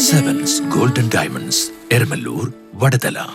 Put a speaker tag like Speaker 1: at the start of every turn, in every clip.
Speaker 1: Sevens Golden Diamonds, Ermalur, Vadadala.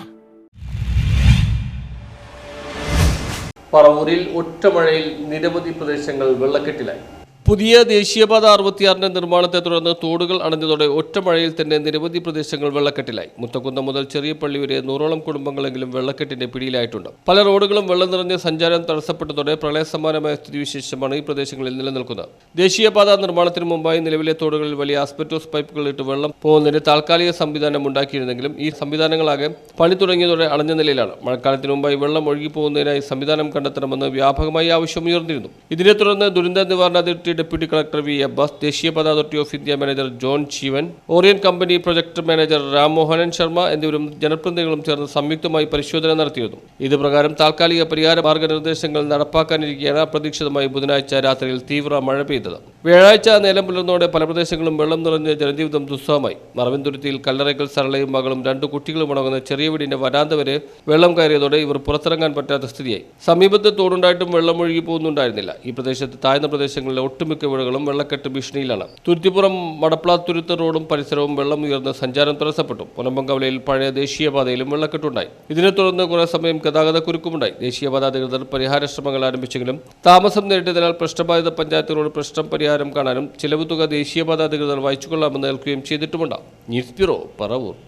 Speaker 2: പറവൂരിൽ ഒറ്റമഴയിൽ നിരവധി പ്രദേശങ്ങൾ വെള്ളക്കെട്ടിലായി. പുതിയ ദേശീയപാത 66 നിർമ്മാണത്തെ തുടർന്ന് തോടുകൾ അടഞ്ഞതോടെ ഒറ്റമഴയിൽ തന്നെ നിരവധി പ്രദേശങ്ങൾ വെള്ളക്കെട്ടിലായി. മുത്തക്കുന്നം മുതൽ ചെറിയ പള്ളി വരെ 100ഓളം കുടുംബങ്ങളെങ്കിലും വെള്ളക്കെട്ടിന്റെ പിടിയിലായിട്ടുണ്ട്. പല റോഡുകളും വെള്ളം നിറഞ്ഞ് സഞ്ചാരം തടസ്സപ്പെട്ടതോടെ പ്രളയസമാനമായ സ്ഥിതിവിശേഷമാണ് ഈ പ്രദേശങ്ങളിൽ നിലനിൽക്കുന്നത്. ദേശീയപാത നിർമ്മാണത്തിന് മുമ്പായി നിലവിലെ തോടുകളിൽ വലിയ ആസ്ബറ്റോസ് പൈപ്പുകൾ ഇട്ട് വെള്ളം പോകുന്നതിന് താൽക്കാലിക സംവിധാനം ഉണ്ടാക്കിയിരുന്നെങ്കിലും ഈ സംവിധാനങ്ങളാകെ പണി തുടങ്ങിയതോടെ അടഞ്ഞ നിലയിലാണ്. മഴക്കാലത്തിന് മുമ്പായി വെള്ളം ഒഴുകിപ്പോകുന്നതിനായി സംവിധാനം കണ്ടെത്തണമെന്ന് വ്യാപകമായി ആവശ്യമുയർന്നിരുന്നു. ഇതിനെ തുടർന്ന് ദുരന്ത നിവാരണ authority deputy collector V Abbas, ദേശീയപാത authority of India manager John Cheevan, Orient company project manager Rammohanan Sharma എന്നിവരും ജനപ്രതിനിധികളും ചേർന്ന് സംയുക്തമായി പരിശോധന നടത്തിയിരുന്നു. ഇത് പ്രകാരം താൽക്കാലിക പരിഹാര മാർഗനിർദ്ദേശങ്ങൾ നടപ്പാക്കാനിരിക്കെയാണ് അപ്രതീക്ഷിതമായി ബുധനാഴ്ച രാത്രിയിൽ തീവ്ര മഴ പെയ്തത്. വ്യാഴാഴ്ച നേരം പുലർന്നോടെ പല പ്രദേശങ്ങളും വെള്ളം നിറഞ്ഞ് ജനജീവിതം ദുസ്സഹമായി. മറവിന്തുരുത്തിയിൽ കല്ലറയ്ക്കൽ സരളയും മകളും 2 കുട്ടികളും അടങ്ങുന്ന ചെറിയ വീടിന്റെ വരാന്ത വരെ വെള്ളം കയറിയതോടെ ഇവർ പുറത്തിറങ്ങാൻ പറ്റാത്ത സ്ഥിതിയായി. സമീപത്ത് തോടുണ്ടായിട്ടും വെള്ളം ഒഴുകി പോകുന്നുണ്ടായിരുന്നില്ല. ഈ പ്രദേശത്ത് താഴ്ന്ന പ്രദേശങ്ങളിലെ ഒട്ടുമിക്ക വീടുകളും വെള്ളക്കെട്ട് ഭീഷണിയിലാണ്. തുരുത്തിപ്പുറം മടപ്ലാത്തുരുത്ത് റോഡും പരിസരവും വെള്ളം ഉയർന്ന് സഞ്ചാരം തടസ്സപ്പെട്ടു. പൊന്നമ്പങ്കവലയിൽ പഴയ ദേശീയപാതയിലും വെള്ളക്കെട്ടുണ്ടായി. ഇതിനെ തുടർന്ന് കുറെ സമയം ഗതാഗത കുരുക്കുമുണ്ടായി. ദേശീയപാത അധികൃതർ പരിഹാര ശ്രമങ്ങൾ ആരംഭിച്ചെങ്കിലും താമസം നേരിട്ടതിനാൽ പ്രശ്നബാധിത പഞ്ചായത്തുകളോട് പ്രശ്നം പരിഹാരം കാണാനും ചിലവ് തുക ദേശീയപാത അധികൃതർ വഹിച്ചുകൊള്ളാമെന്ന് ഏൽക്കുകയും ചെയ്തിട്ടുമുണ്ട്. News bureau, Paravur.